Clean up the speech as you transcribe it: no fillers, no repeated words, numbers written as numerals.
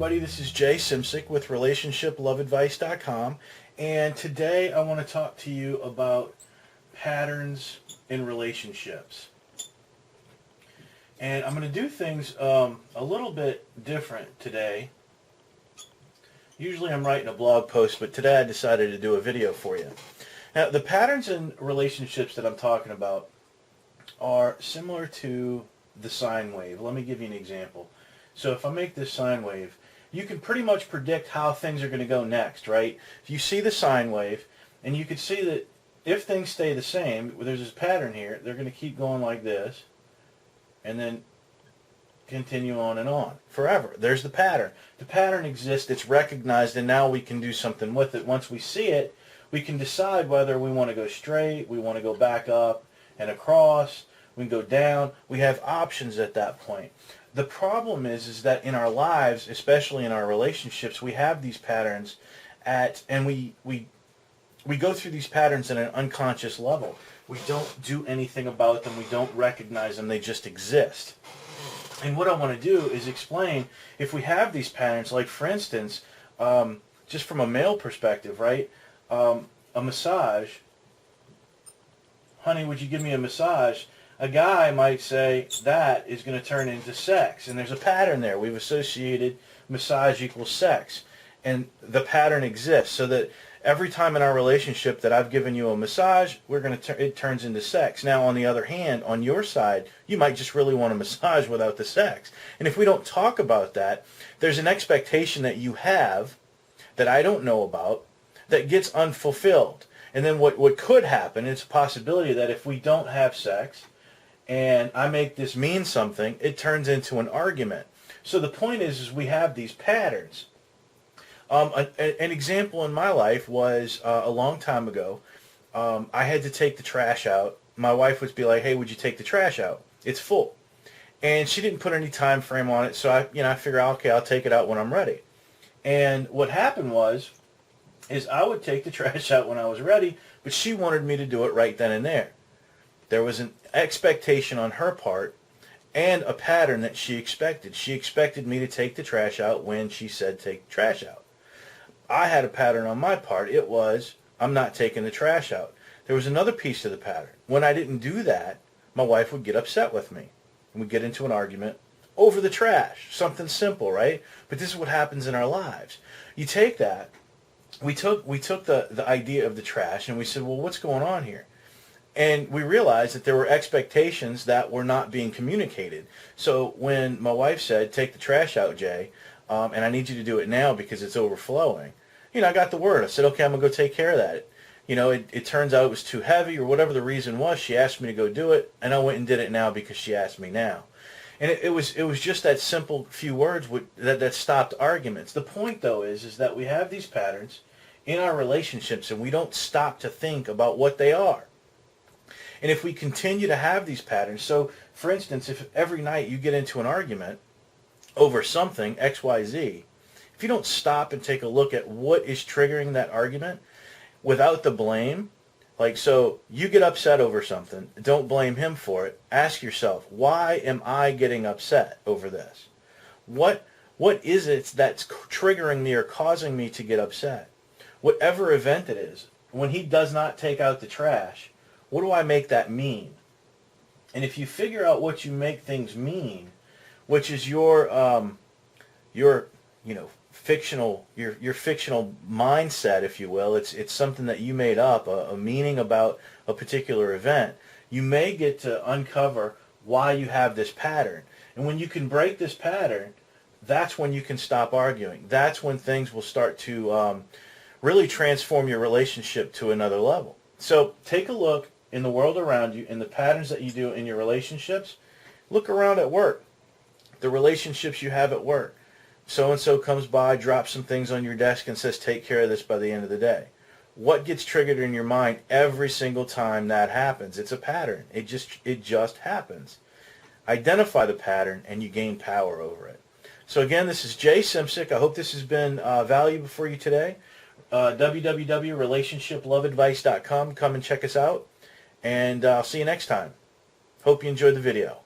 everybody, this is Jay Simsick with RelationshipLoveAdvice.com, and today I want to talk to you about patterns in relationships. And I'm going to do things a little bit different today. Usually I'm writing a blog post, but today I decided to do a video for you. Now, the patterns in relationships that I'm talking about are similar to the sine wave. Let me give you an example. So if I make this sine wave, you can pretty much predict how things are going to go next, right? If you see the sine wave, and you can see that if things stay the same, there's this pattern here, they're going to keep going like this, and then continue on forever. There's the pattern. The pattern exists, it's recognized, and now we can do something with it. Once we see it, we can decide whether we want to go straight, we want to go back up and across, we can go down. We have options at that point. The problem is that in our lives, especially in our relationships, we have these patterns and we go through these patterns at an unconscious level. We don't do anything about them. We don't recognize them. They just exist. And what I want to do is explain if we have these patterns, like for instance, just from a male perspective, right? A massage. Honey, would you give me a massage? A guy might say that is going to turn into sex, and there's a pattern there. We've associated massage equals sex, and the pattern exists so that every time in our relationship that I've given you a massage, it turns into sex. Now, on the other hand, on your side, you might just really want a massage without the sex. And if we don't talk about that, there's an expectation that you have that I don't know about that gets unfulfilled. And then what could happen, it's a possibility that if we don't have sex, and I make this mean something, it turns into an argument. So the point is we have these patterns. An example in my life was a long time ago. I had to take the trash out. My wife would be like, "Hey, would you take the trash out? It's full." And she didn't put any time frame on it, so I figured, okay, I'll take it out when I'm ready. And what happened is I would take the trash out when I was ready, but she wanted me to do it right then and there. There was an expectation on her part and a pattern that she expected. She expected me to take the trash out when she said take the trash out. I had a pattern on my part. It was, I'm not taking the trash out. There was another piece of the pattern. When I didn't do that, my wife would get upset with me. And we'd get into an argument over the trash. Something simple, right? But this is what happens in our lives. You take that. We took the idea of the trash and we said, well, what's going on here? And we realized that there were expectations that were not being communicated. So when my wife said, take the trash out, Jay, and I need you to do it now because it's overflowing, I got the word. I said, okay, I'm going to go take care of that. It turns out it was too heavy or whatever the reason was. She asked me to go do it, and I went and did it now because she asked me now. And it was just that simple few words that stopped arguments. The point, though, is that we have these patterns in our relationships, and we don't stop to think about what they are. And if we continue to have these patterns, so for instance, if every night you get into an argument over something, X, Y, Z, if you don't stop and take a look at what is triggering that argument without the blame, like, so you get upset over something, don't blame him for it. Ask yourself, why am I getting upset over this? What is it that's triggering me or causing me to get upset? Whatever event it is, when he does not take out the trash, what do I make that mean? And if you figure out what you make things mean, which is your fictional mindset, if you will, it's something that you made up, a meaning about a particular event, you may get to uncover why you have this pattern. And when you can break this pattern, that's when you can stop arguing. That's when things will start to really transform your relationship to another level. So take a look in the world around you, in the patterns that you do in your relationships. Look around at work, the relationships you have at work. So-and-so comes by, drops some things on your desk and says, take care of this by the end of the day. What gets triggered in your mind every single time that happens? It's a pattern. It just happens. Identify the pattern and you gain power over it. So again, this is Jay Simsick. I hope this has been valuable for you today. www.relationshiploveadvice.com. Come and check us out. And I'll see you next time. Hope you enjoyed the video.